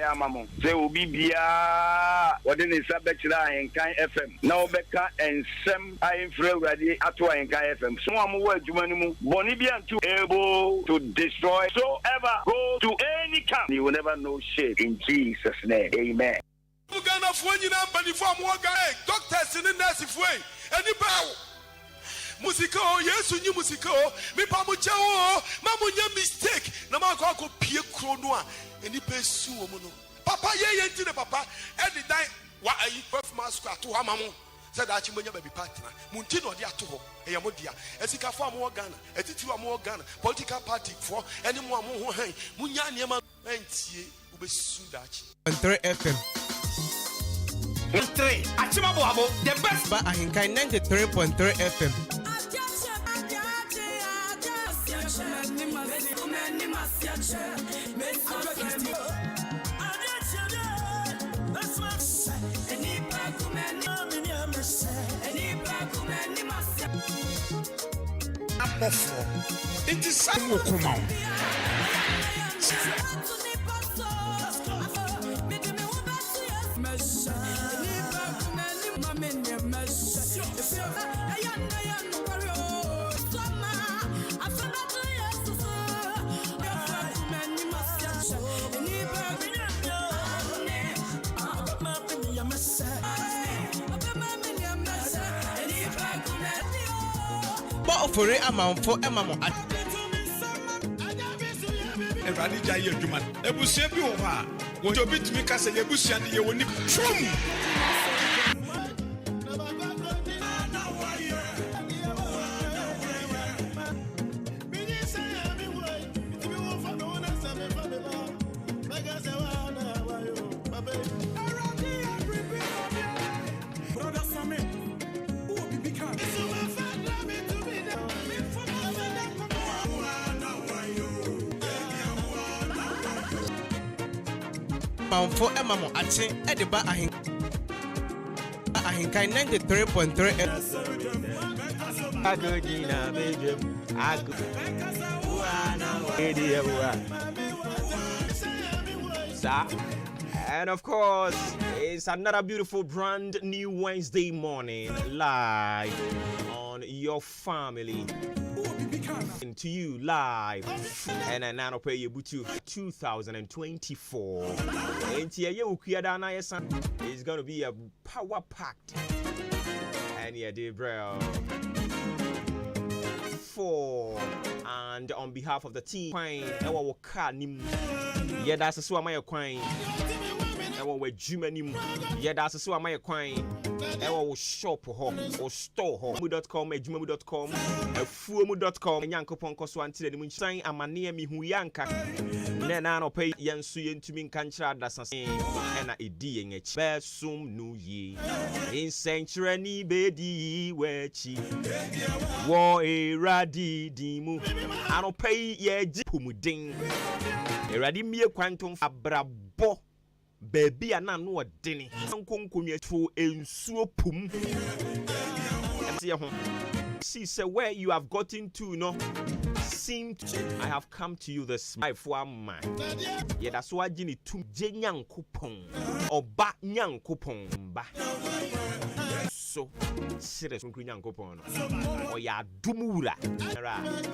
ya mamo se obi bia wode ne sabechira Ahenkan FM na obeka ensem ayemfra urade ato Ahenkan FM so amu wa adwuma ni mu boni bia ntu able to destroy so ever go to any camp you will never know shit in Jesus name amen. Uganda fo nyina bani fo amu ga doctors ni nurse fo eni bawo musika o Yesu nyi musika o me pa mo che o ma mo nya mistake na ma ko pie kro no a eni pesu o mu no papa ye nti ne papa edi dan wa ayi birth mask ato ha ma mo said that you baby partner munti no dia to ho e yamo dia esika fo amu Ghana etiti amu Ghana political party for any mo amu ho han munya niam entie ubesu dachi 3 FM 3 Achimabo abo the best ba Ahenkan 93.3 FM. It is some come For a amount for Emma. Everybody jay your human. Ebusia bi wo ha. Wo jo bit me ka se ebusia de ye woni chum. For Emma Atin at the bar Ahenkan 93.3 And of course, it's another beautiful brand new Wednesday morning live on your family. To you live and I now pay you butu 2024 and it's gonna be a power packed and yeah dear bro 4 and on behalf of the team yeah that's a swam my coin we Jumanim yeah that's a swam my coin Ewa shop ho or store ho mu.com ejumamu.com fuomu.com yankopon koso antire ni munsan amane mi hu yanka na no pay yansu yentumi nkanchira dasase na edi yen echi besum nu yi in century ni bedi wechi wo eradi dimu ano pay ye jipumudin eradi mie kwantom abrabo baby ana no odene nkonkonwa tro ensuo pum see say where you have gotten to no seem I have come to you this my for man yeah that's why jini tum jenyankopon oba nyankopon ba so serious nyankopon no oya dumura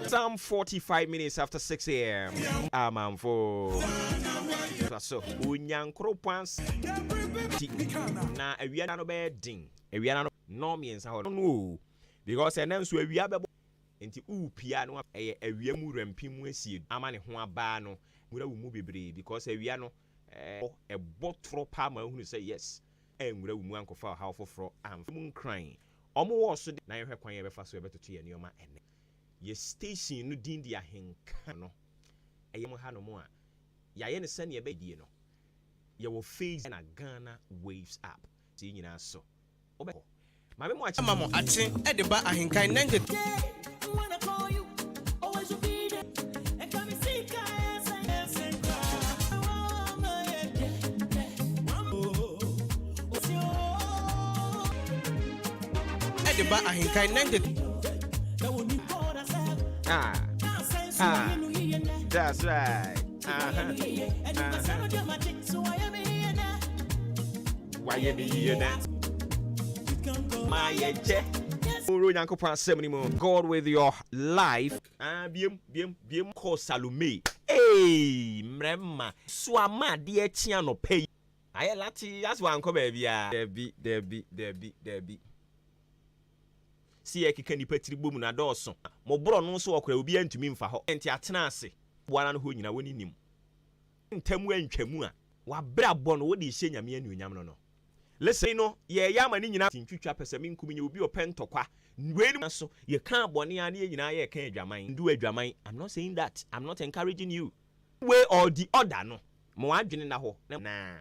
some 45 minutes after 6 a.m. I'm for so unyankropans na awia no be din awia no me nsa ho no because enanso awia be enti upia no awia mu rampim asie ama ne ho aba no mura mu bebre because awia no e botro pa ma hu say yes mura mu ankofa ha foforo am nkran omo wo so na yehwe kwan ye be fa so ye betoto ye nioma ene ye station no din dia Ahenkan no eyem ha no mo a ya ye ne sane ye be die no ye wo face na Ghana waves up ti nyina so obeko ma be mo achi Mama Atin at the bar Ahenkan 90 at the bar Ahenkan 90 that's right Why you be that? My je. God with your life. Biem call Salome. Hey, mrema. Swama dear chiano pay. I lati that's why I'm baby. Debbie. See a kikani petri boom na dawson. Mo bro no so okra obi antumi mfa ho. Enti atena ase. Bwana no ho nyina woni nim. Ntamu antwamu a. Wa bra bo no wo de hye nyame anuonyam no. Listen no, ye yama ni nyina tintwitwa pese me nkumi nye obi opentokwa. Nwenu so ye kan bone a ne nyina ye kan adwaman. Ndu adwaman. I'm not saying that. I'm not encouraging you. Way or the other no. Mo adwene na ho. Na.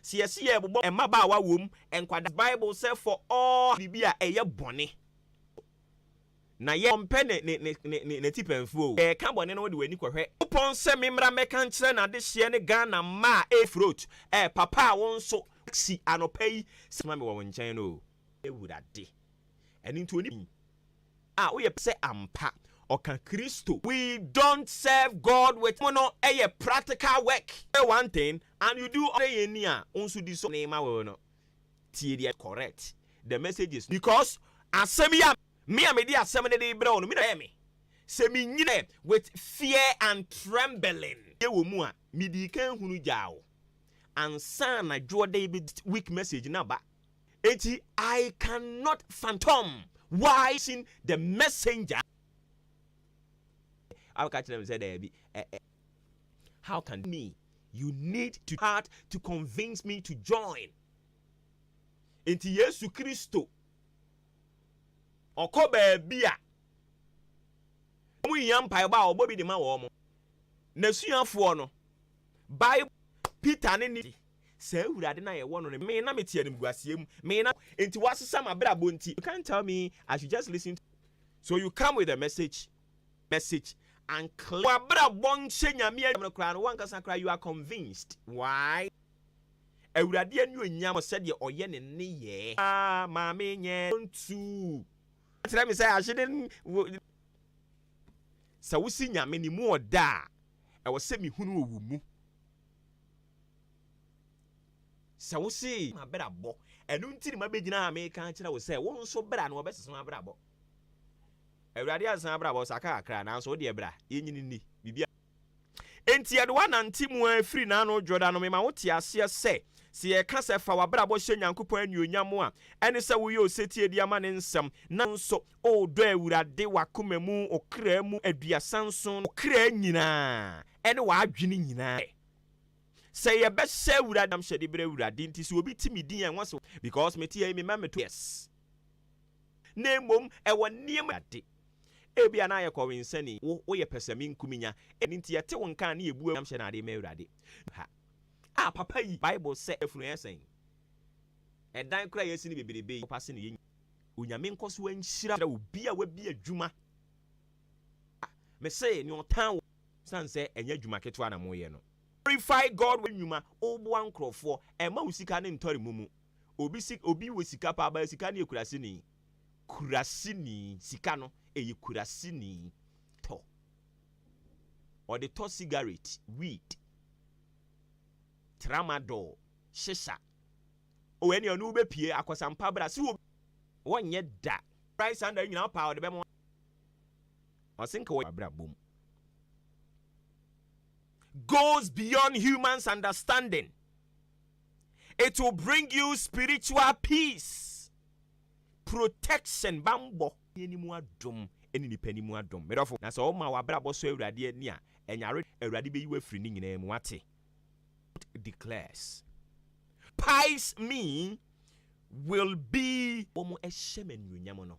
See bobo emaba wa wom enkwada Bible say for all bibia eye bone. Na ye ompe ne tipenfuo. Ka bone no de wani kwhwe. Upon se memra meka nkyere na de hye ne Ghana ma fruit. Papa won so si anopai sema me wo nkyɛn no ewurade ɛni nto ni we say ampa oka Kristo. We don't serve God with mono practical work. One thing and you do other ye nia unso di so name we no tie correct the message is because asemi ya me di asem de bra no me na me se me nyine with fear and trembling ye wo mu a me di kan hunu jao and son na draw David weak message na ba eti I cannot phantom why sin the messenger I catch them say there be how can me you need to start to convince me to join enti Yesu Kristo okoba bia mu yampa ba obobi de ma wo mo na suafo no Bible Peter ni say urade na ye wono ne me na metie ne guasiem me na enti wasesa mabrabo nti you can't tell me I should just listen to. So you come with a message and mabrabo nche nyame no kra no wankasa kra you are convinced why urade anu onyam said ye oye ne ne ye ma me nye ntu tell me say I shouldn't sa wusi nyame ni mu oda e wo se mi hunu owu mu sa wo se ma bra bo enu ntiri ma begina ha me kan kira wo se wo nso bra na wo beseso ma bra bo awurade asan bra bo saka akra na nso wo de bra yenyini ni bibia enti ade wa nante mu afiri na no joda no me ma wo te ase se si ye ka se fa wa bra bo hye nyankopon anuonyam a ene se wo ye osetie di ama ne nsam na nso o do awurade wakoma mu okra mu aduasanso okra nyina ene wa adwene nyina say ye best say wuradam shedi bre wurade nti so obi timi din en waso because me tie me mama to yes na mom e woniem ade ebia na ye ko winsani wo ye pesami nkuminya nti ye te wonkan na ye bu am hye na ade me wurade ha papa yi Bible say efunu yesen edan kra yesi ni beberebe papa se ne ye onyame nkoso anhyira obi a wabi adwuma me say ni otan san say enya adwuma ketwa na mo ye no glorify God when you ma obo ankrofo e ma usika ne ntori mumu obi we sika pa ba sika ne kurasini sika no kurasini to or the to cigarette weed tramadol shisha o eni onu be pie akosampa bra si wonye da price and nyina pa o de be mo o sinka wo bra bom goes beyond humans' understanding. It will bring you spiritual peace, protection. Bambo enimu adom eni penimu adom. Medofo na so ma wabra bo so awurade ani a enyare awurade be yiwa firi ni nyina mu ate. Declares pies me will be omo ehemenu nyam no.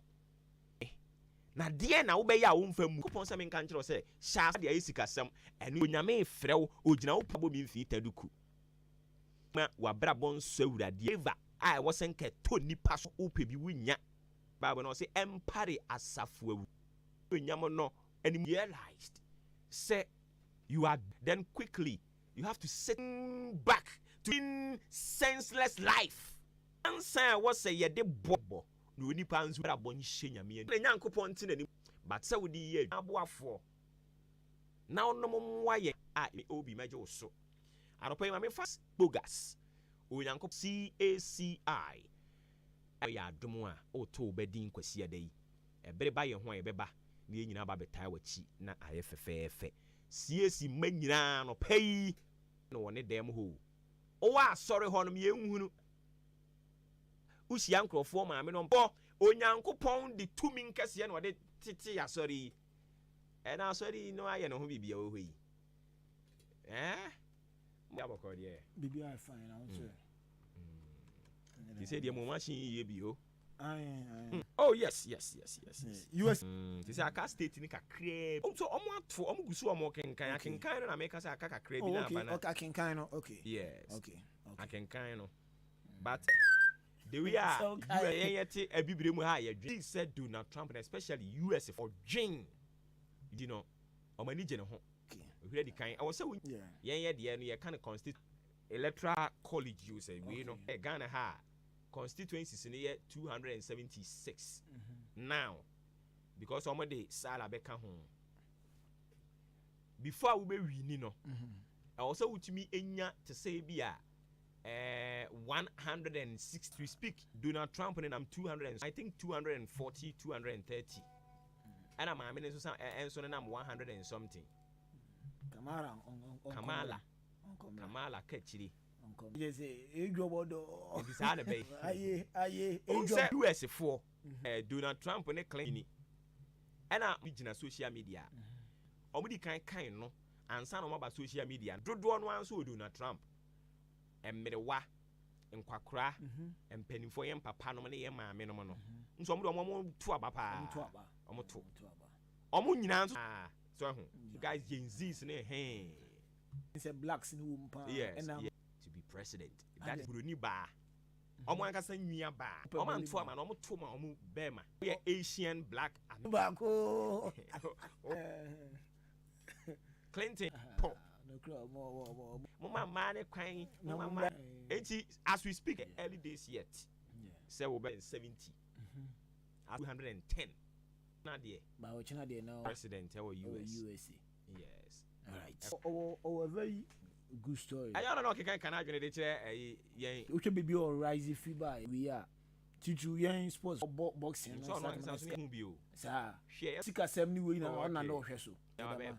Na die na wo be ya wo mfa mu kopon se men kan kire se sha de ayisikasem enu onyame frew ogina wo pabo mi mfi taduku ma wa brabon so awurade eva I wasn't ke to nipa so opebi wunya Bible no say empare asafu awu onyam no and realized say you are then quickly you have to sit back to in senseless life answer was say ye de bobo no nipa nzu brabon hyenyame nyankopon tinani but say we di ye aboafo na onom mwaye a obi meje so anopa ma me fast bogus Onyanko CACI. Aya adom a oto bedin kwasi adai. Ebere ba ye ho e beba na ye nyina ba betai wachi na aye fefefe. CAC manyina no pay no wone dem ho. O wa sorry ho no ye nhunu. Usia nkrofo maame no mpo Onyankopon de tumi nkese na wode tete ya sorry. Na sorry no aye no ho bibia wo yi. Yaboko de. Bibia fine now sir. You said the machine ye bi o. Oh yes. US they say aka state ni kakre. So omo ato omo gusu omo kenkan na make say aka kakre bi na bana. Okay kenkan no. Okay. Yes. Okay. Akenkan no. But the way yet a bibire mu ha ye dwen said Donald Trump and especially US for dwen. You know, omo ni je ne ho. Okay. We the kind I was say yeah the no ye kind of constitute electoral college you say we know Ghana ha constituencies in the year 276 now because some of the sala beka ho before we be win no I also with me enya to say bia 160 we speak Donald Trump and I'm 200 I think 240 230 and I'm so and so I'm 100 and something Kamala Kechiri yes ejobodo this had be aye US for Donald Trump ne claim and na social media omudi kan no ansa no ba social media dodo no anso Donald Trump emmerewa nkwakora empanifo yem papa no ne yem maame no no nso omo to aba pa omo to omo nyina nso so you guys Gen Z's ne it's a blacks in womb to be president that bruni ba omo ankasa nwia ba omo anto ama na omo to ma omo bema we Asian black bako Clinton no mama ne kwan mama as we speak early days yet say we be 70 210 na there ba o china there now president our USA yes all right oh a very good story I don't know can I adwene de kire yen we be all rise fever we are Titu yen sports boxing so no can so hu bi o sir share sika sem ni we na ona na ohwe so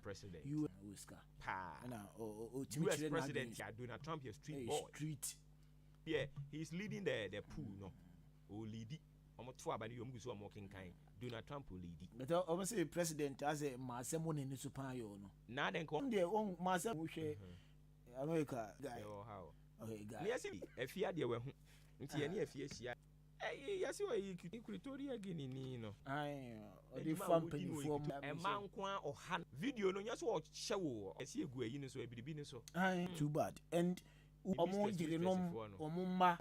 president you Oscar pa na o US president Donald Trump your street boy yeah he's leading the pool no o lead omo to abani yo muguso omo kenkan Donald Trump will lead but omo say president as a masem won ni so pan yo no na den ko de on masem wo hwe America guy how okay guy me see afia de we hu nti ye ne afia hia yasi wa Equatorial Guinea ni no the farm penifo manko a oha video no nyaso o hyewo esi egu ayi ni so ebidibi ni so too bad and omo jire no omo ma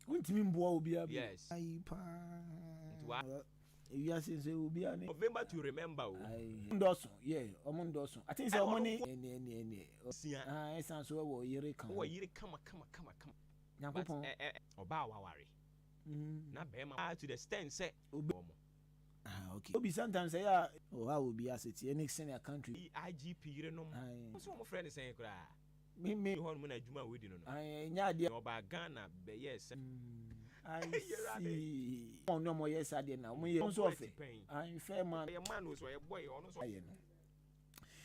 untimi mboa obi abi ai pa you are saying obi ani November to remember ndoso omo ndoso I think say omo ni esan so wo yire kama Nyankopon oba waware na be ma to the extent say omo okay obi sometimes say how obi aseti any senior country IGP yire no so mo friend say kra me hon mo na adwuma we di no nya de oba Ghana be yes I see no more yes ade na mo ye so ofe I fair man ye man so ye boy ono so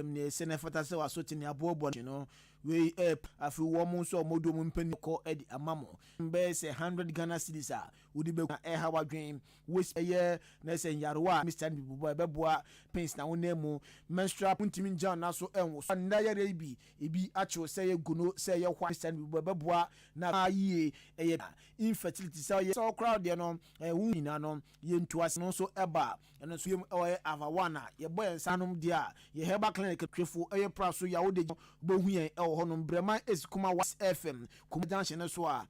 ne senefata se wasoti ne abobo no we afi wo mu so modo mu mpani ko edi amamo mbe se 100 Ghana cedis a wodi be ha wadwen we ye na se yarwa Mr. Bibubo be boa pins na wonemu menstrual puntimi nja na so enwo so na yare bi ebi acho se ye guno se ye hwa Mr. Bibubo be boa na ye infertility se ye so crowd ye no wu nyina no ye ntuase no so eba eno so ye avawana ye boy nsanom dia ye heba clinic twefo praso ya wode bo hu yen hono brema esikuma was FM kuma junction so a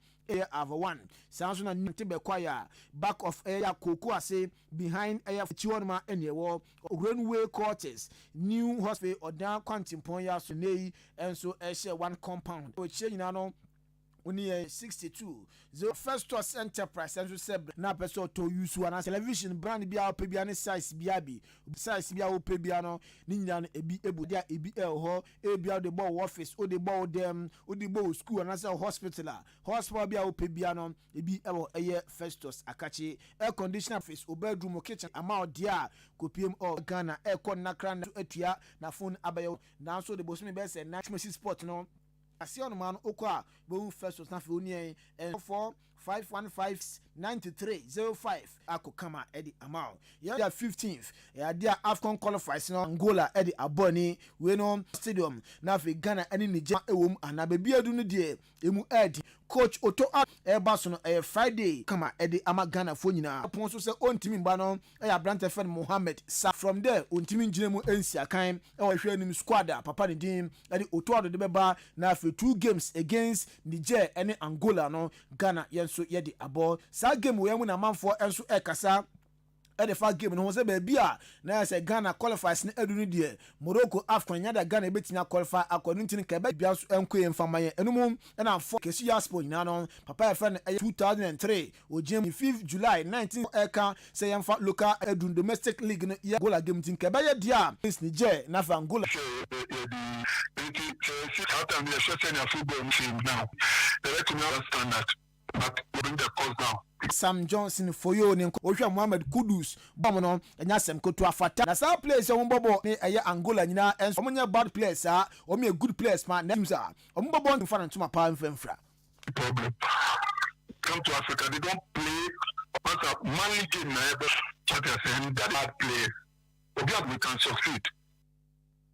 ava one sounds na nti be kwaya back of ya koko ase behind chiwonma enewo runway quarters new hospital odan kwantimpon ya so nei enso share one compound o che nyina no Only 62. The Festus Enterprise and said na person to use one television brand be our pebiano size biabi size bia o pebiano ni nyina ebi ebu dia ebi ho ebia the ball office o the ball dem o the ball school and as a hospital bia o pebiano ebi ewo eye Festus Akachi air conditioner face o bedroom o kitchen ama dia kopiem o Ghana air con nakra na atua na phone abayo na so the boss me be say national sport no Asian man okwa bo first na fe oni en 45159305 akokama edi amount ya 15th ya dia Afcon qualifiers no Angola edi aboni we no stadium na fe Ghana eni Niger ewom ana bebi adu no de emu edi coach Otto Airbass no Friday kama edi ama Ghana fo nyina pon so se ontimi mba no ya Brant Fen Mohammed sa from there ontimi ngine mu ensi akan e wo hwe nim squad papa ne din edi Otto ado de beba na fe 2 games against Niger eni Angola no Ghana yenso ye di abo sa game we mu na manfo enso ekasa the first game no say baby na say Ghana qualifies na edunu de Morocco Afcon nyada Ghana betina qualify according to Quebec bia so enko emfama ye enum na for kesi Aspo nyina no papa e friend 2003 ojim 5th July 19 eka say emfa local edun domestic league no ye goal game tin Quebec ye dia Niger na fa Angola but within the course now. Sam Johnson for you ni Osha Mohammed Kudus bomono enya sem koto afata na sa place o mbobo ni eye Angola nyina enso omunya bad players o me good players man names o mbobo nfa na ntuma pa mfemfra problem come to Africa they don't play what's a money game na ebe chat saying that bad players we can succeed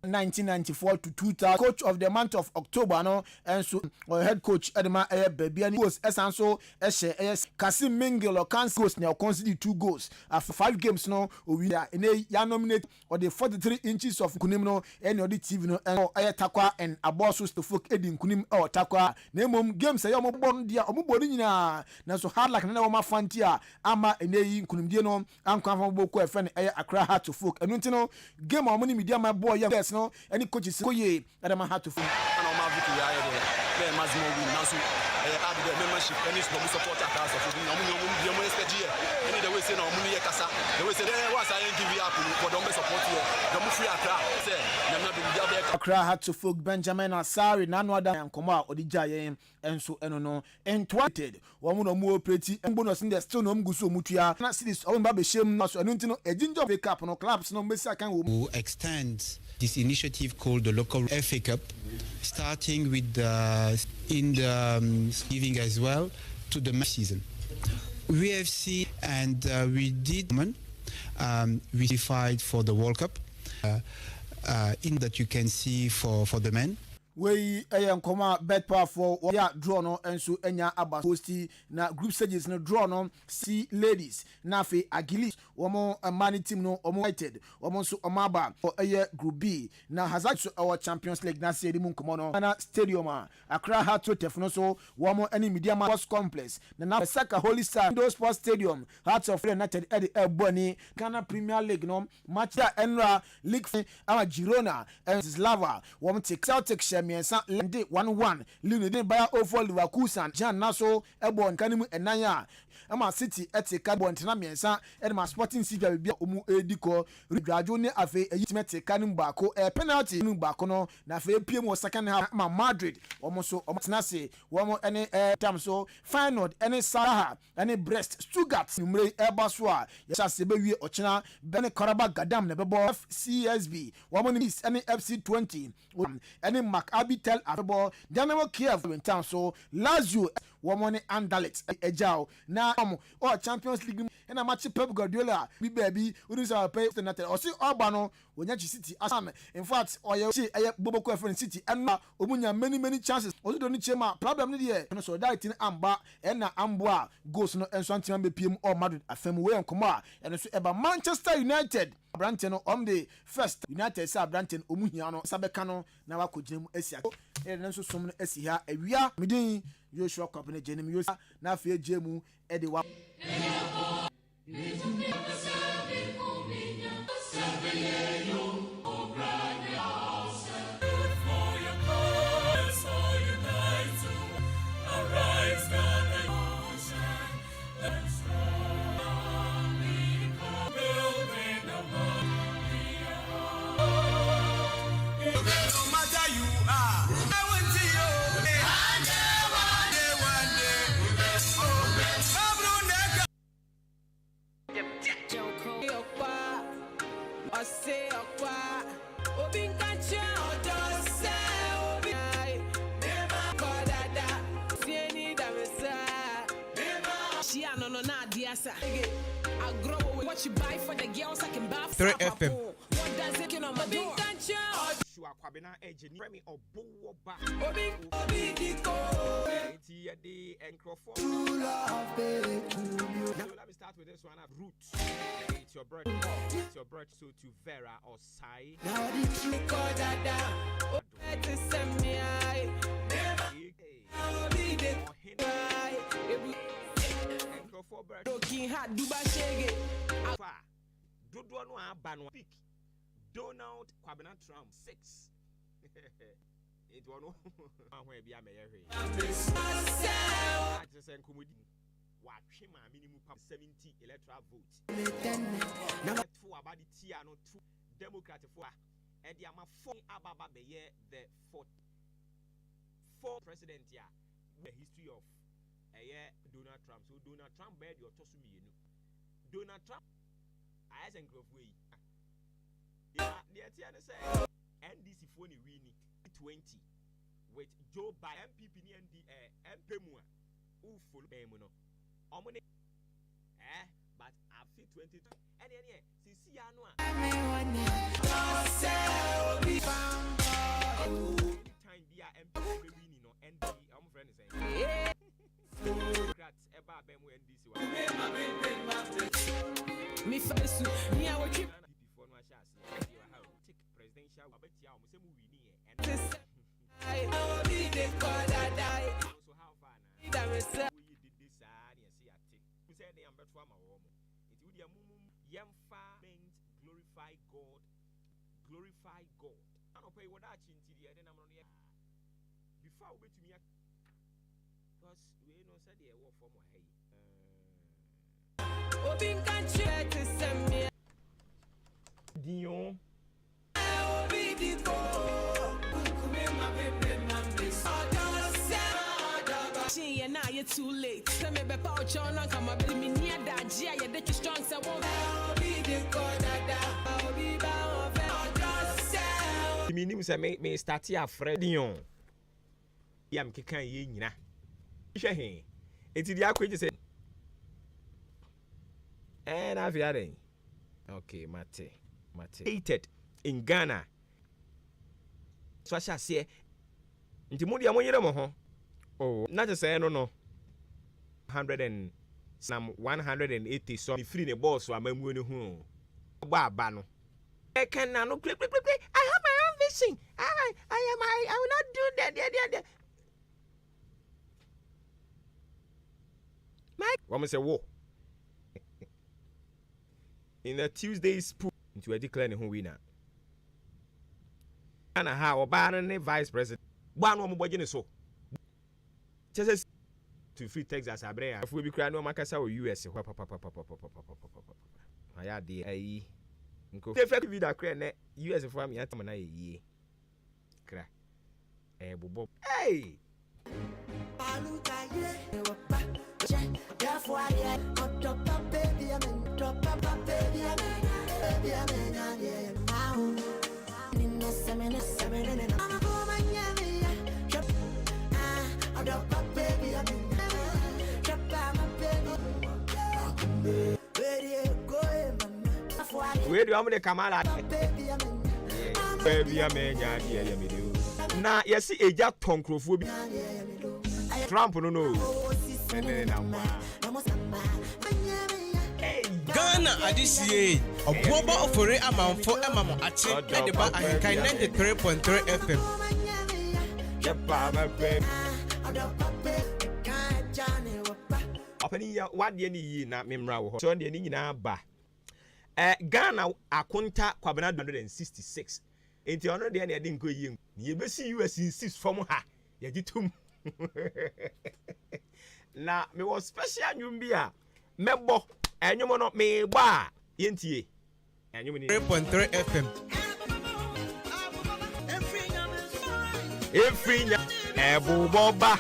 1994 to 2000 coach of the month of October no and so head coach Edema baby and was esanso Kasim Mingelo can goals now consider 2 goals after 5 games no we are in ya nominate or the 43 inches of kunim no any of the TV no and takwa and abosus to folk edin kunim or takwa nemom games ya omobon dia omoboni nyina na so hard like na oma fantia ama eneyi kunim die no ankwa fa boko efe ne Accra Heart to folk enu ntino game omoni media my boy ya no any coaches go ye Adama had to and on my video ya there mazimo win now so add the membership any support accounts of the mo expect here any the way say no money kasa the way say there was I give you up for don't support you the mo free Accra say na na be Accra had to folk Benjamin Asari na no ada yankoma odija yen enso eno no entwated wo mo no mo operate bonus in the still no mguso mutua na cities o mba be shem na so eno ntino ejinjo pick up no clubs no mesi akan wo extend this initiative called the local FA Cup, starting with giving as well to the season. We have seen and we did we qualified for the World Cup in that you can see for the men. We nkoma bet powerful ya draw no enso enya aba hosti na group stages no draw no see ladies na fe Agilis womo man team no omo united womo so omaba for group B na hazard so our Champions League na say mu nkomo no na stadium Accra Heart to Tef no so womo any media sports complex na Saka Holy Star Indo Sports Stadium Hearts of United at the Ebony Ghana Premier League no match da Enra League our Girona and Slava womo take Celtic miensa lende 1-1 Lille baya over Leverkusen Jan Naso Ebon kanimu enanya ama City eteka bontena miensa edema Sporting CP bia omu ediko Radjo ne afi eyitimete kanimu baako penalty nu baako no na afi piem wo second half ama Madrid omo so omo tenase womo ene tamso Feyenoord ene Saha ene Brest Stuttgart numre ebaso a ya se bewie ochena bene Karabakh Gadam ne bebo FCSB womo ni ene FC20 ene Abitel Arbo Dynamo Kiev in town so Lazio woman Anderlecht ejao na Champions League na match Pep Guardiola bi baby we say pay the o si Orba no wonya City asam in fact oye Boboko Friend City and omunya many chances o do ni chema problem ni there no so that tin amba na amboa goals no enso antima be pm or Madrid afem we enkomo a eno so eba Manchester United Branton on the first United say Branton omuhia no sabeka no na wakoginem asia nso som no asi ha awia medin Joshua Kwapene Jenim Yosa na afie jemu de wa for your cause, all unite to arise. I grow with what you buy for the girls I can buy 3 FM. What does it on my door? Shua kwabena engineer me obo ba. Obi diko. Eti the encrofo. Now let me start with this one. Root. It's your birth. It's your birth. So to Vera or Sai. Donald Kwabena Trump 6. It was no where be a mayor. I just said, watch him a minimum 70 electoral votes. Now, for about the Tiano 2 Democrat for and the Ama 4 Ababa Beye, the 4 president, yeah, the history of a year Donald Trump. So, Donald Trump bed your Tosumi. Donald Trump, as and growth way. The Atiana say NDC phone winning 20 with Joe by MPP and the MPMua who full bemuno. Omone but after 22 and then see Yanua time be MPP winning no and I'm friend saying Democrats eba bemu NDC me fasu me I will keep presidential and also how far we did this and see we said they am better my home it would glorify God and pay what I chin to the then I'm on before we to me because we know said they work for my hey to send me Dion now you're too late. Tell me about your non come up me near that Gia, you get strong, so won't be the God that be bound. Meaning, say, me start here, Fredion. Yam kikan ye nyina. Shehe. Eti dia kweje say. Na fiare. Okay, mate. Hated in Ghana. So I shall say. Nti mo dia mo yere mo ho. Oh, not to say no. 180 so me free the boss so amamu ni hu. Ba no. I can now play. I have my own vision. I will not do that. Mike, what me say wo? In a Tuesday's pool into a declaring who winner. And how about a vice president? One more boy so. Just to free Texas Abrea. If we be crying no Makasa or US. I had the AE. If I be that credit, US for me at my ye. Cra. Bobo. Hey! Where do you want me to come out? Baby, I'm a now, you see a jack tongue crowfoot. Trump, no. Ghana adisiye obuoba ofore amanfo emamo ache edeba ahenkan 93.3 FM. Openi ya wadye ni yi na memra wo ho. So de ni nyina ba. Ghana akonta kwabena 166. Enti ono de na ye de nko yi. Ye besi US insist from ha. Ye gitum. Na me was special nyumbi a mebo enyomo no me gba yentie. Enyomo ni 3.3 FM. Efrinya ebu bomba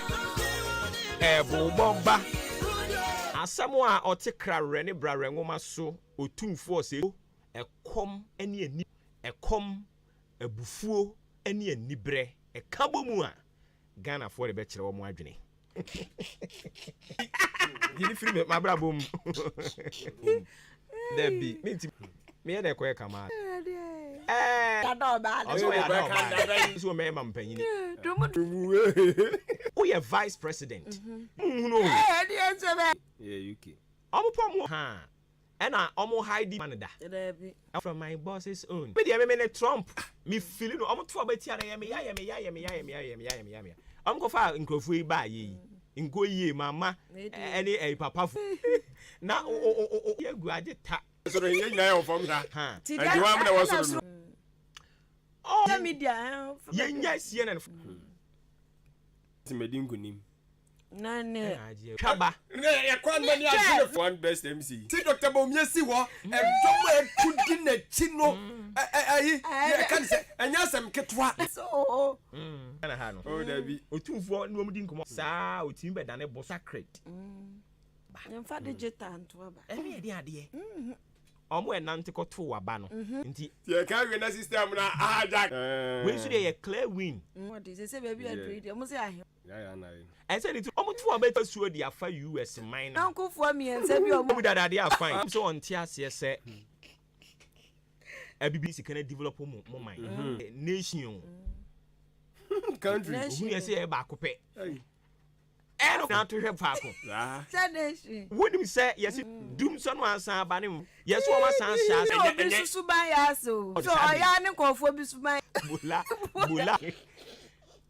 asamo a otekra rene bra renwoma so otumfo se ekom ene ani ekom abufuo ene anibre ekabo mu a Ghana for the be kire wo mo adwene Yini free me my brabo mu. Debi, me dey ko e kama. So me ma mpanyin. Oh yeah, vice president. No. Yeah, UK. Omo ha. And I hide Canada. From my boss's own. Me dey Trump. Me feel no. Omo to abeti ara me. I'm go far nkrofo ba yi. Nko yi mama. Any papa. Na ye gu ade ta. So the yen na from ha. And the one that was so. Oh, media. Yen CNN. Timedingu nim. Nane. Chaba. Ya kwa mani a one best MC. See Dr. Bomye si wo e domo e kudi na chino. Ayi, ya kan se anya sem ketwa. So. Kana ha no. Oh David. Otumfo no mudi nkomo. Sa otim be dane bo sacred. Yemfa digital nto ba. E me ade. Omo enante ko to waba no. Nti Ya kan we na system na ajak. We so dey clear win. What is say baby trade. Omo say ahe. Ya na. And said it omo to abeta suo dia afa US mine. Uncle for me and say bi omo Dada dey afine. So on tia se BBC can develop mo mind. Nation. Country. Who you say ba ko pe. And na to hwe faako. nation. Wonim say yes dum so no ansan ba ne mu. Yes wo ma san sha enye susuban ya so. So oya ne nkofo bi suban. Bula.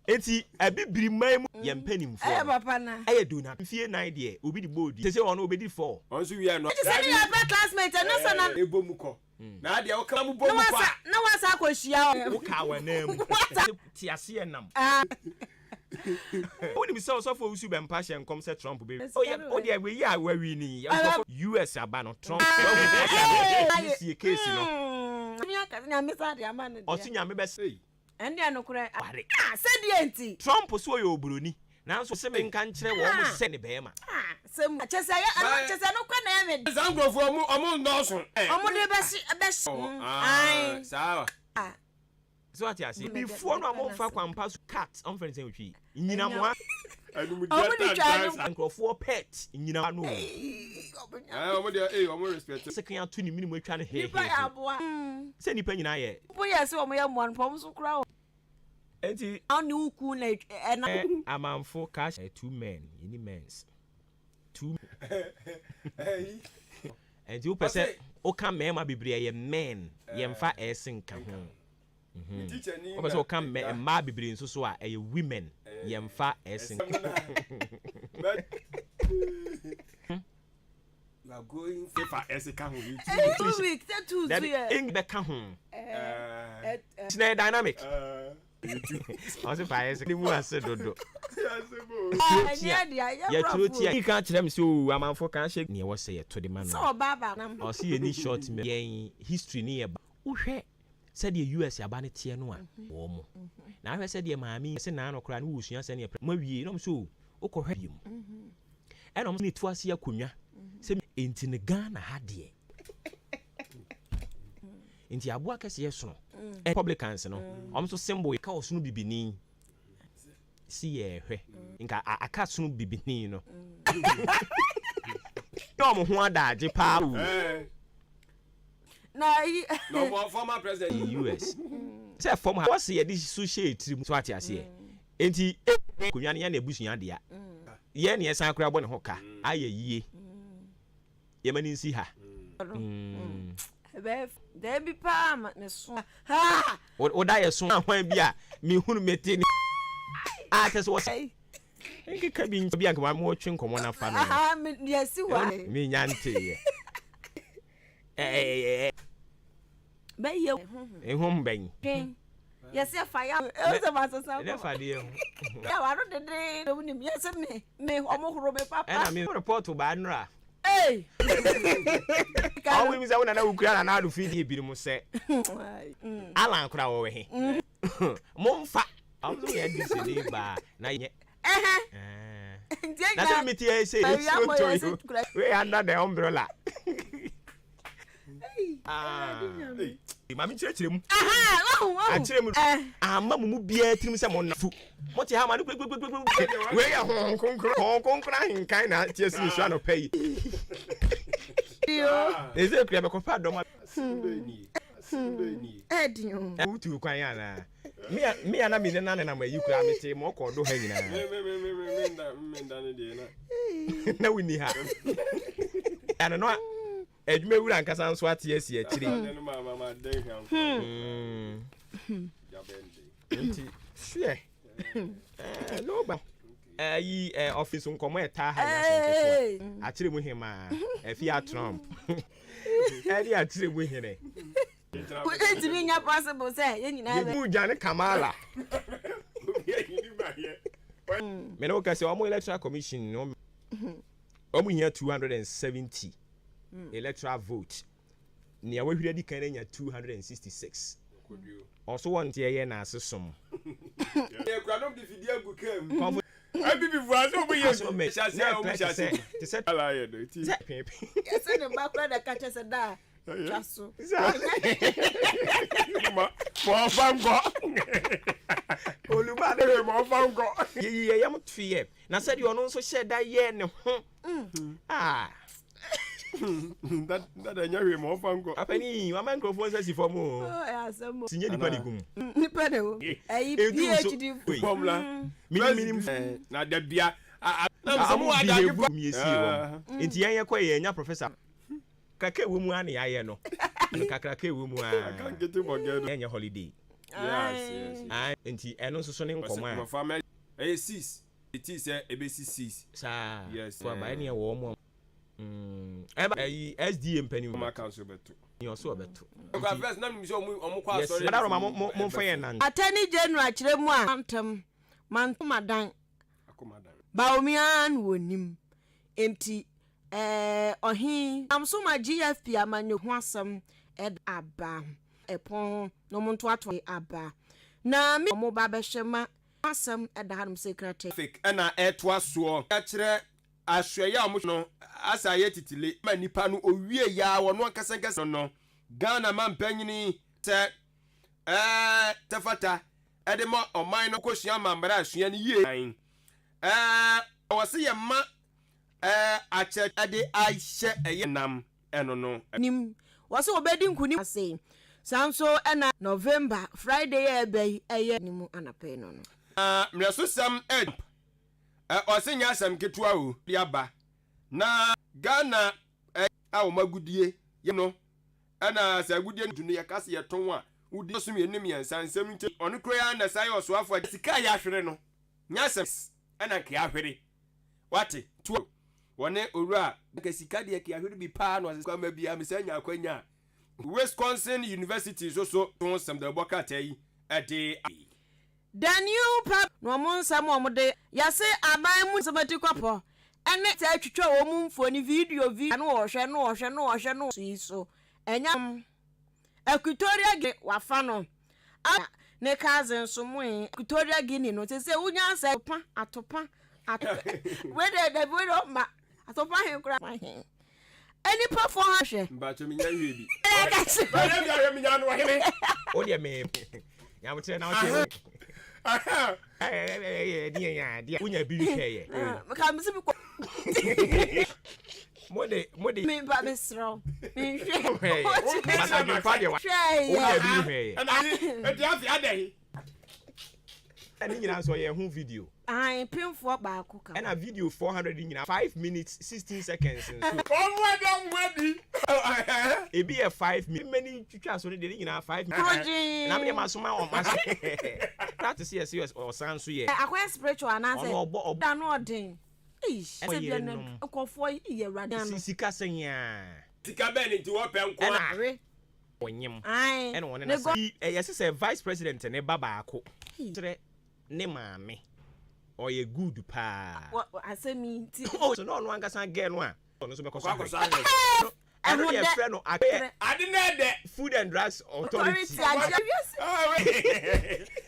Eti abibiri man mu ye mpanimfo. Papa na. Dona. Fie 9 there. Obi di bodi. Say ono obi di 4. Onso wi no. Say you are classmate no so na. Ebo mu ko. Na de o ka mu bo mu kwa. Na wasa akohia o. Wo ka wa na mu. Ti ase nam. When we saw so for usu be mpa hye nkom say Trump be. Oh yeah, oh there we ya wa wi ni. US aba no Trump. See case no. Nya me sa de amane. Otinya me be say. Ende anokure. Say de enti. Trump so ye obroni. Nanso se me nka nkire wo mo se ne be ma. Sem chese ya chese no kwa na ya me. Zangrofo mu omo ndoso. Omo de be Ah, sawa. So what you see before no am fa kwampa cat on friends say we nyina mo Omo de twa nkrofo pet nyina no omo de omo respect second ato ni minimum atwa ne he nipa ya boa se nipa nyina ye bo ye se omo ye mo anpom so kura enti ani uku na na amanfo cash 2 men any men's 2 enti o pese o ka mema bebre ye men ye mfa esen ka ho Oba so come ma bibiri nso so a women yemfa esen. You are going for esen ka ho. 2 weeks, 2 years. Ing be ka ho. It's na dynamic. Also fa esen mu ase dodo. Ya troti ya kan kire me so amanfo kan hye ne wo se ye to de man. So baba na. O se ye ni short me yen history ni ye ba. Wo hwe said the US aba ne tie no a wo mo na hwe said the maami se na no kra no wusua se ne ma wie no so okɔhwe biem ɛna mo ne to ase akonwa se enti ne Ghana ha de enti abo akase ye so Republicans no so symbol ka osunu bibini si ye hwe nka aka sunu bibini no yo mo ho adaje pa no former president US say former what say this social trim so ati ase enti konwa ne ya na ebusuya de ya ye ne san akora bo ne ho ka aye yie ye mani nsi ha there be pa ne so ha o da ye so ahwan bi a me hunu meti ni tese wo say enke ka bi nbi anka mo twen komo na fa no me yesi wa me nyante ye be ye ehum ben yes fa ya e se ba so sa ne fa de ya wa ro de do ni yes me omo horo me papa na me report ba nra Awi mi say wona na ukura na adu feed ebiri mu se ala nkura wo we he momfa am so ye dis ni ba na ye na tell me say we under the umbrella Mami chire mu. Aha, Achire mu. Amma mu bia tirim se mo nafu. Mo te ha ma no we ya hon konkron ahenkan na tie si nsu ano pay. Eze kria be kofa do ma. Edin. Utu kwan ya na. Me na me na na ma yi kura me te mo ko do ha nyina. Me ne de na. Na wini ha. Ana no edwuma wura nkasa nso ate asi akire. Ne mama den hwam. Ya bende. Nti hwe. No ba. Yi office nkomo eta ha ya senkeso. Akire mu hema. Afia Trump. Edi akire mu hene. It be nya possible say ye nyina be. Mu jane Kamala. Me no ka say omo electoral commission no. Omo here 270 electoral vote. Nia we hwede di kan nya 266. Also want ye na asesom. E kwa no di fidi agu kam. Abi bi vuazo omo ye so me chase omo chase. Ti se ala ye do ti. Yes the back da ka chase da. Chaso. Mo fango. Oluma de mo fango. Ye yam tue. Na said you no so share da ye ne ho. That anya mo fango. Apani, wa man microphone say si for mo. Asemo. Tinye nipa digum. Nipa de wo. PhD formula. Minim na da bia. Na mo ada ke mi esi wo. Enti yan ye kwa ye nya professor. Kaka wo mu ane aye no. Kakra wo mu a. Can't get him again. Enya holiday. Yes. Enti eno so ne nkoma. Family 6. It is ABC 6. Sa. Yes. For ba ne wo mu. SDM penny ma council beto. You so beto. Because first na mi so omo kwa sorry. Yes, madam mo fa yen nan. Attorney General kire mu a antam man madan. Akomadan. Baomian wonim. Enti ohin amso ma GFP amanyo ho asem aba epon no monto ato aba na me mo ba be hwema asem da hanum secretary fake na eto aso a kire ahweye amo no asa ye titile ma nipa no owie ya wono akasankasa no Ghana man panyini te tefata edemo oman no kwosua mambara asua ni ye wose ye ma ache ade aisha eye nam eno no nim wose obedi nkuni say sanso na November Friday eye nimu anape no no mreso sam wose nya sam ketua o diaba na Ghana awo magudie ye no ana sa agudie ntunu ye kase ye ton a udi so menim ye sansam nti onu kroya na sai oso afo sika ya hwere no nya sam ana ke ahwere wate tu wone owura ka sika de ke ahwere bi pa no kwa ma bia mesanya akwanya Wisconsin University so ton sam da boka tai ade Daniel pap no mo nsam o de yase aban mu sabati kwapo ene ta twetwa wo mu mfoni video no wo hwe no so enyam Equatorial Guinea wafa no ne cousin so mu Equatorial Guinea no se unya se atopa we de we ma atopa he kura any perform hwe mba to minya hwe bi ba ya minya no hwe o de me ya mo tire na o tire dia unya bi hwe ye ka msi bi ko mode me ba me sro me hwe masa bi pa de wa unya bi hwe ye e dia fi adahi ani nyina so ye hu video ai pinfo ba ko ka and a video 400 nyina 5 minutes 16 seconds so onwadi e be a 5 minutes many twitwa so de nyina 5 minutes na me masoma o mas that is yes or san so ye akwa spiritual anase da no odin ish se bia na okofo ye rade no sika senya sika be ni ti wo pe nko a onyem and one na yes say vice president ne baba ako tre ne maame or ye good pa I say me so no anga san get no a no so be koso and your friend no ade food and drugs authority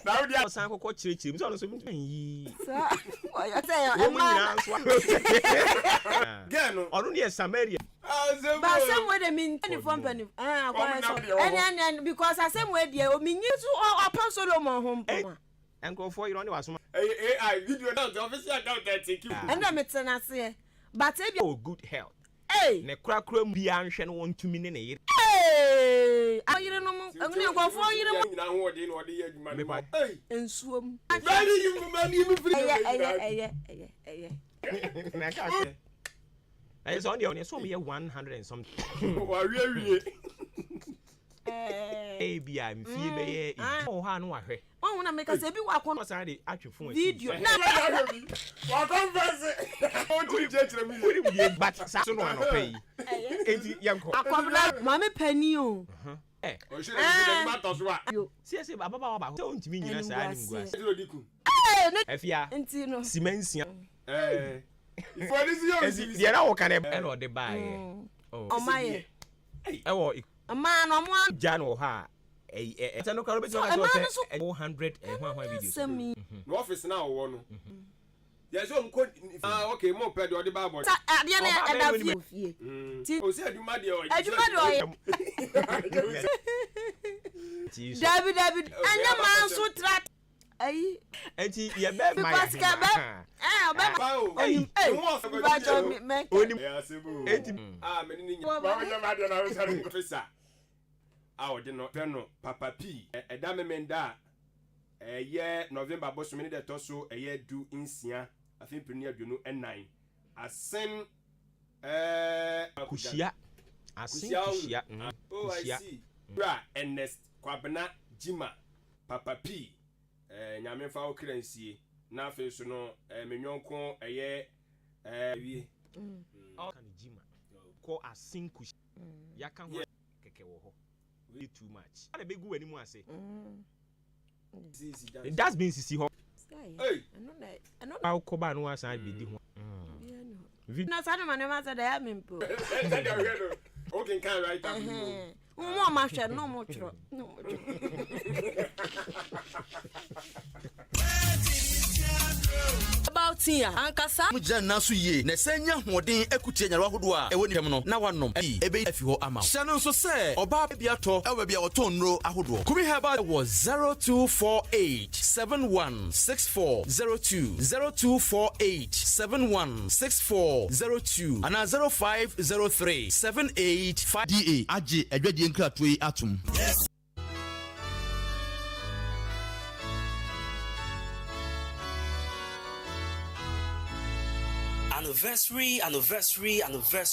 now dia san kokko chirechiri so no so yi so o ya say o mu nyina so get no onu ne Samaria But some way they mean 24 penny. And because I same way they mean you to upon Solomon home. And go for you only was AI video now the official account that take you. And I'm say but oh good health. Hey, ne kura bi anhwe no won tumi ne ne yire. Hey, ayire no mo, amune go for yire mo. Na ho de no de ye adwuma no. Hey, ensuom. Very you man you free. Eye. Na ka se. I saw on so me 100 and something. Wa wie. Eh bi am fie be ye. Oh ha no ahwe. Wọ́n wọ́n na make us ebi wa kon video na wa converse o ti je kire mi we dey but sa so no pay enti yanko akwabla ma me pani o o se dey ma to so a see baba ba so ntimi nyina sa ani ngua afia enti no simansia for this year dia na wo kan e no de ba ye o maye e wo ma no mo jan wo ha it's no call bet 400 video no office now wo no yes o nko okay mo pede o de ba bo ade na da fie ti o se aduma de o David anya man so trat ai enti ye be my because ka be oni enti me ni nya ba nya ma de na o sare officer de no peno papa p eda memenda ye November bosome ne de to so du insia afempeni aduonu enan asen kushia kushia bra Ernest Kwabena Jima papa p nyame fa o kransie na afi so no menwonko wie kan Jima ko asen kushia yaka ho keke wo ho too much. I beg you anymore say. That's been sisi ho. Hey. I know. How koba no asa be di ho. Na sa no man ma say da me mpo. Okay, can right up. Mo ma hwe no mo twro. About here ankasa mujira naso ye na sanya hoden akutie nyarwa hodo a ewo nihem no na wanom ebe afi ho ama hyano nso se oba bia to ewe bia oton nro ahodo kumi heba was 0248716402 0248716402 ana 050378 da age adwadie nkratoi atum yes. Anniversary.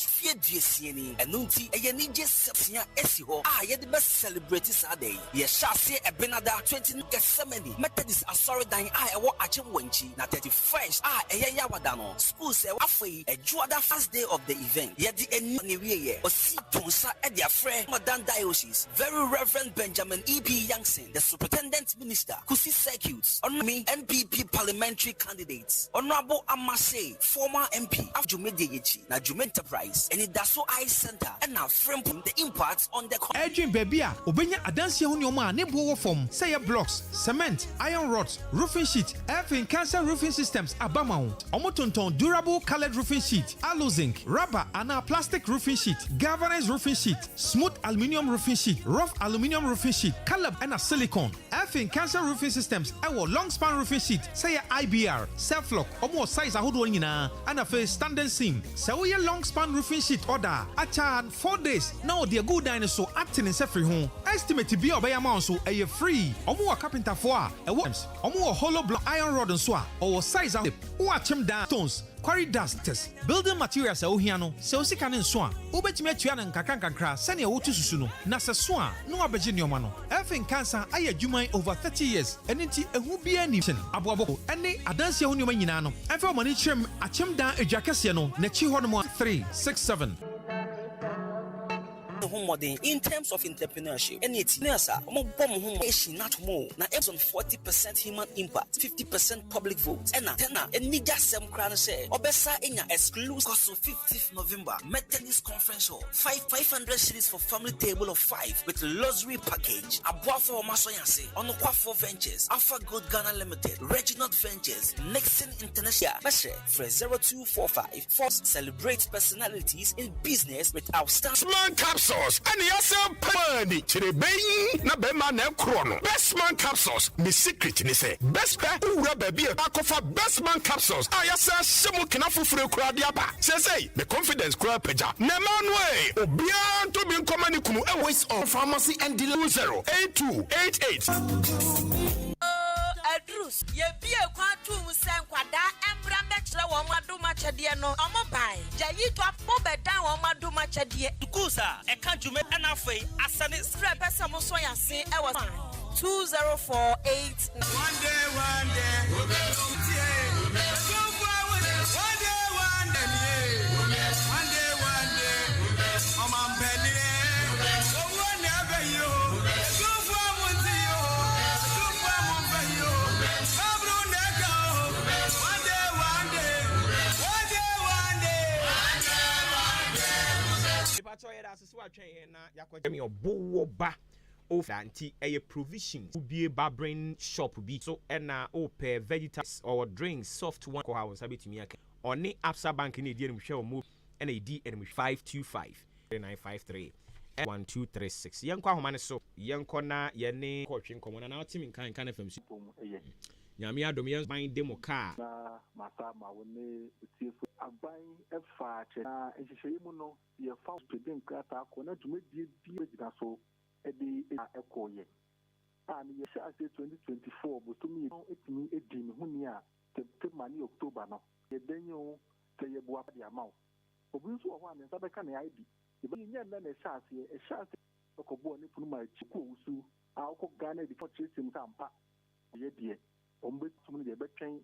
Fie duesieni. Enunti eye ni je sepsia esi ho. Ye de best celebrate Saturday. Ye shase ebenada 20 Gethsemane. Methodist asori dan ewo ache wanchi na 31st. Eye yawada no. School se afei ejuada first day of the event. Ye di eni ne wiye. Osi tonsa e dia frɛ Modern Diocese. Very Reverend Benjamin E.P. Youngson, the Superintendent Minister, Kusi Circuits, Honorable MPP parliamentary candidates, Honorable Amase, former MP of Jumediyechi, na Jume Enterprise, and it does so eye center, and now frame the impact on the Edwin Bebia, Obenya Adansi Hunyoma, Nebo form, say blocks, cement, iron rods, roofing sheet, F-in cancer roofing systems, Abamau, Omotonton, durable colored roofing sheet, alu zinc, rubber, and a plastic roofing sheet, galvanized roofing sheet, smooth aluminium roofing sheet, rough aluminium roofing sheet, caleb and a silicone, F-in cancer roofing systems, our long span roofing sheet, say IBR, self-lock, almost size a hood one and a face standing seam. So we a long span roofing sheet order. Achan 4 days. Now the good dinosaur acting in Sefri home. Estimate to be obey amount so a free. Omo carpenter for a worms. Omo hollow block iron rod and swa or size out. Watch him down stones. Quarry dusters, building materials ohiano, so sikan in swan, ubetime tuan and kankra, send your water susuno, nasa swan, no abajin mano. Elfin cancer, I adjumai over 30 years, and inti a who be any abwabo, any adansia unumanino, and for money trim, a chim down a jacasiano, nechi hormone 367. ho modern in terms of entrepreneurship. And it's nasa omo bom ho not more. Now it's on 40% human impact, 50% public vote. And now any just some crown say obesa in your exclusive cost of 15th November Methodist Conference Hall. 500 cities for family table of 5 with luxury package. Above for Masoyanse on the Quafo Ventures, Alpha Good Ghana Limited, Reginald Ventures, Nixon International. Meshe for 0245 Force celebrates personalities in business with outstanding man capsules. And yes, money to the bay na bema na chrono. Best man capsules. Me secret ni say best pay ura baby a for best man capsules. I say simu kinafu fure kura diaba. Say the confidence kura peja. Nemanwe obian to be command kunu voice of pharmacy and deal 08288. Adrus, ye be a quantum sen quada embra mexra one maduma chadia no omobai. Jayi to apobe down one maduma chadia. Kusa, a country and a fay, as an strap as some soya say I was 2048. One day, one day, one day, I'm on penny. So whenever you go for one day, Anti a provisions will be a barbering shop be so and pair vegetables or drinks soft one hours habit to me on the Absa Bank in Indian show move and a D and 525 953 1236 young Kwahomane so young corner yene coaching common and our team in kind of FM Yamia Domians buying demo car Mata Mawone Abai F5 and Shaymono your found to them crata corner to make the so Eddie Ekoye. And yes, I say 2024, but to me, it's me a dim hunia, the money October now. Then you say you go up the amount. But we saw one and other kind of ID. If you never a chassis, a chassis, a cobon from my chiku, I'll go Ghana the purchase in Tampa. Yet, dear, on bit to me the betting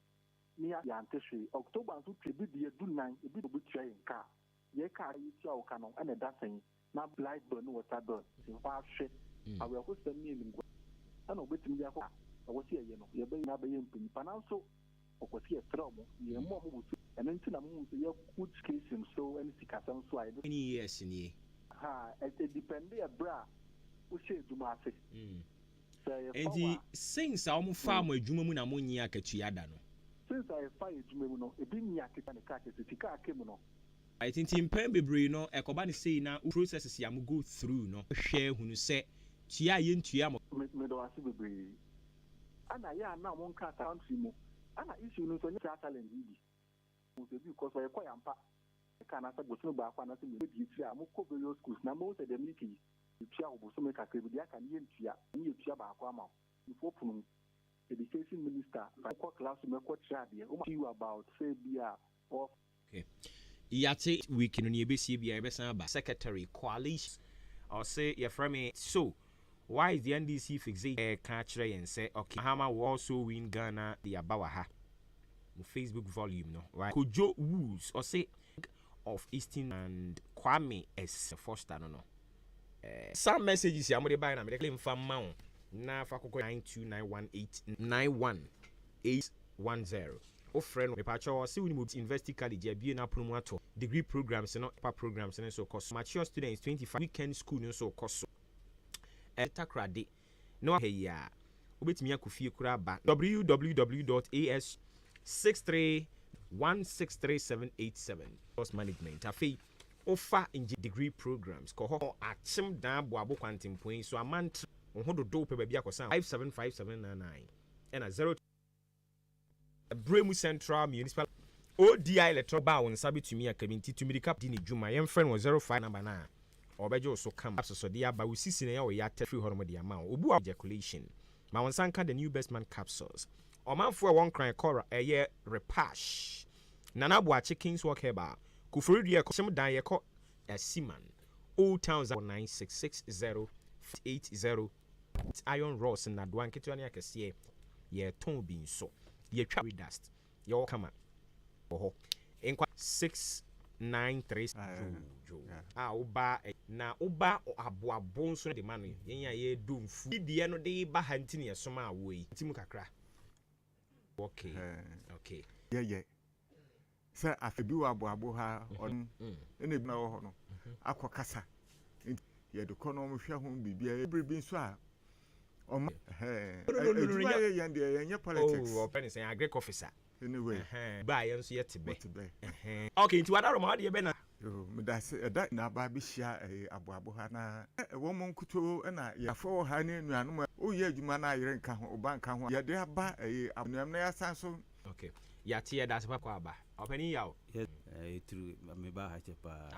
near Yanteshe, October to be the do 9, a bit of betraying car. Ye car, you canon, and a dancing. Now blind burn water burn. In 5 shit, I will put them in. I know between the I was here, you're being a baby in Pananso, or was here from your mom, and then to move your good case him so and sick as some slide. Any years in ye. Ha, it depends a bra, who says to my face. And the sings our farm with Jumamun Amonia Kachiadano. Since I fired Jumuno, a being yakit and a cat is a tika kimono. I think in Pembury, no, a cobani say now processes yamu go through, no, share who you say, Chia yin Chiamo. Medoasibri. And I am now one cat country mo. And I issue no son challenge. Because I quite am part. I can't answer but no back and I think you are more cover your schools. Now, most of the Mickey, you shall also make a crib, I can yin Chia, and you Chia Bakwama. Before Education Minister, I quite class to make what you about, say, beer or. Okay. Yate week in the ABCB Secretary Coalition or say your friend so why is the NDC fixate a catcher and say okay Hama will also win Ghana the Abawaha Facebook volume no right Kojo Woos or say of Easton and Kwame as Foster no some messages I'm going to buy and I'm claim from Mount na Fakoko 929189110 O friend, Pacho, see we move investigate the BA na promoter degree programs and not programs and so cost. Mature students 25 weekend school and so cost. Takrade no hey ya. Obetimi akufie kura ba www.as63163787 course management afi offer in degree programs ko ho achim dan boabo kwantempoin so amant ohodo do pe ba bia kosan 575799 and a 0 Bremu Central Municipal ODI electoral bar on sabi to me a community to me cap dini juma yem friend was 05 number 9 or bejo so come up so dia ba we sisi na ya we ya 300 the amount obu ejaculation ma won sanka the new best man capsules o man for one cry cora eye repash nana bo a chickens work heba kufuri dia ko sim dan ye ko asiman old towns 966080 iron ross na dwan ketu na akese ye ton bin so ye twa dust ye come oh in 6 93 uba na uba aboabo nso de ma no yenya ye domfu die no de ba hantini yesoma awo yi timu kakra. Okay yeah sɛ afebi wɔ aboabo ha ɔno ɛna bi na wɔ hɔ no akɔ kasa yɛde kɔ no hwɛ ho bibia ebribi nso a ɔma eduma yɛ yɛn deɛ yɛnyɛ politics open say agric officer anyway ba yɛn nso yɛ tebe okay nti wada roma de bɛ na me da sɛ ɛda na ba bi hyia aboabo ha na ɛwɔ mo nkuto ɛna yɛafɔ ha ne nuanom o yɛ adwuma na ayere nka ho oba nka ho yɛde aba anuam na yɛsan so okay yate yɛ da sɛ pa aba opani yaw etru me ba ha chepa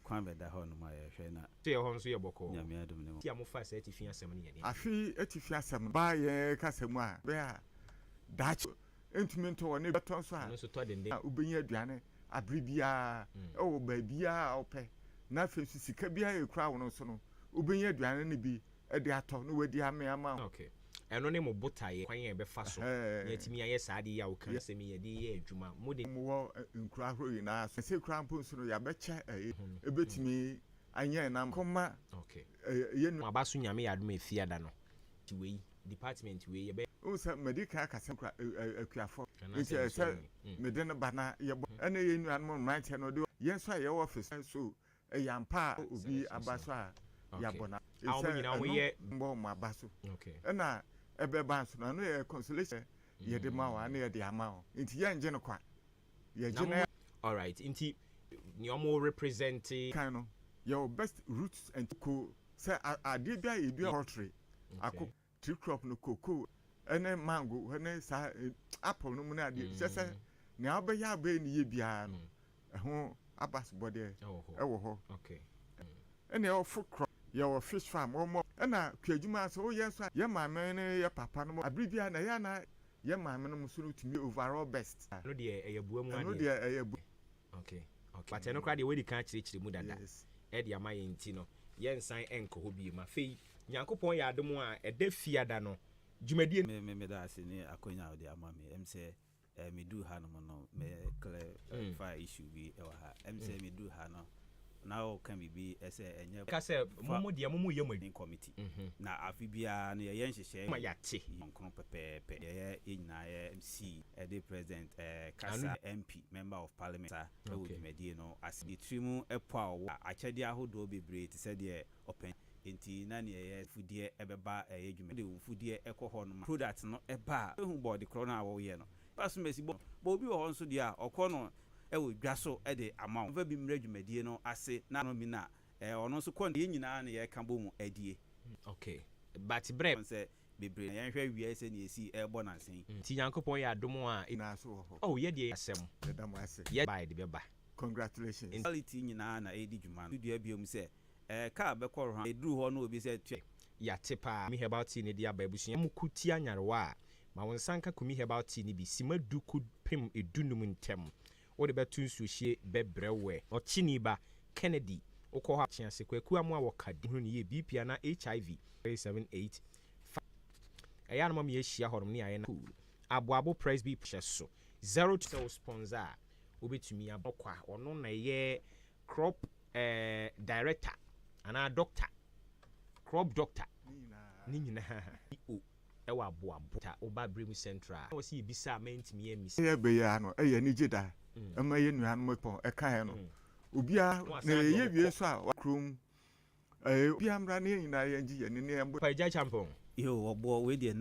kwan be da ho no ma yɛ hwɛ na te ho nso yɛ bɔkɔ nyame adom ne mo ti amofa sɛ atifi asɛm ne yɛ afi atifi asɛm ba yɛ kasɛmu a be a dachi entumi nto wɔ ne beton so a no so to dende ubenya aduane abribia ɛwɔ ba bia opɛ na afɛ su sika bia yɛ kura wo so no ubenya aduane ne bi ɛde atɔ no wadi ama okay ɛno ne mo botaye kwan yɛ bɛfa so na timi ayɛ saade ya wo kan sɛ me yɛ de yɛ adwuma mo de mo nkura horo na so sɛ kura mpo so no ya bɛkyɛ ebetimi anyɛ nam kɔma okay yɛ no aba so nyame yɛ adom efiada no ti wei department wei yɛ bɛ o sɛ medical akasɛ kura akuafo nti sɛ mede no bana yɛ bɔ ɛna yɛ nuanom right no de yɛn so a yɛ office so yampa obi aba so a yabona yɛ mbɔ mo aba so okay ɛna ɛbɛba so no yɛ consolation yɛde ma wa na yɛde ama wo nti yɛngye no kwa yɛgye na all right nti ni ɔmo represent kind no your best roots and co say ade bia yɛdua poultry ako tree crop no cocoa ɛne mango ɛne sa apple no mu na ade sɛ ne abɛyɛ abɛ ne yɛ bia no ɛho abas body ɛwɔ hɔ okay ɛne ɛwɔ food crop yɛwɔ fish farm ɔmɔ ɛna kwadwuma so yɛ so yɛ maame ne yɛ papa no abribia na yɛ na yɛ maame no so no tumi overall best no de ɛyɛ bua mu ade no de ɛyɛ bu okay but ɛno kra de wedi kan kyerɛkyerɛ mu dada ɛde ama yɛ nti no yɛ nsan ɛnkɔ hɔ bi ma fei nyankopɔn yɛ adom a ɛda fiada no dwumadie me da ase ne akonya ode ama me em sɛ me do ha no no me clarify issue bi ɛwɔ ha em sɛ me do ha no now can be as a kase mumu de mumu yɛ mu committee na afi bia no yɛ nhyehyɛ ma yate nkron pepepe yɛ nyina yɛ MC the president kasa MP member of parliament sa ɛwɔ dwumadie no as the trimu ɛpo a akyɛde ahodo bebree te sɛ deɛ open enti na ne yɛ fudie ɛbɛba ɛyɛ dwumadie fudie ɛkɔ hɔ no product no ɛba ehu board corona a wɔyɛ no paso mesi bo obi wɔ hɔ nso deɛ a ɔkɔ no ewo dwaso e de amount va bi mra dwumadie no ase na no mi na ono so kon de nyina na ye ka bo mu adie okay but bre say bebre na ye hwa wi ase na esi e bo na sen ti yankopon ya dom a ina so ho oh ye de asem de dam ase ye buy de beba congratulations in quality nyina na e di dwuma no dua biom se ka be kɔ ho eduru ho no obi se ya tepa mi herbal tea ne dia ba ebusu mu kuti anyarewa ma won sanka kumi herbal tea ne bi simadu ku pem edunum ntem wo de betu nsuhie bebrewe ochini ba Kennedy okọ ha chiase kwaku amu a wokadi hu ne ye BP na HIV 378 eya no ma ye hia horom ne aye na aboabo price bi pcheso 02 sponsor obetumi abokwa ono na ye crop director ana doctor crop doctor ni nyina o ewa aboabo ta oba bremu central wo se ebisa mentimi ye misi ye be ya no eye ni jeda ama ye nuanom pon eka no obia na ye wie so a krom obia mra ne nyina ye ngi ye ne ne pa ja champon yo obo we de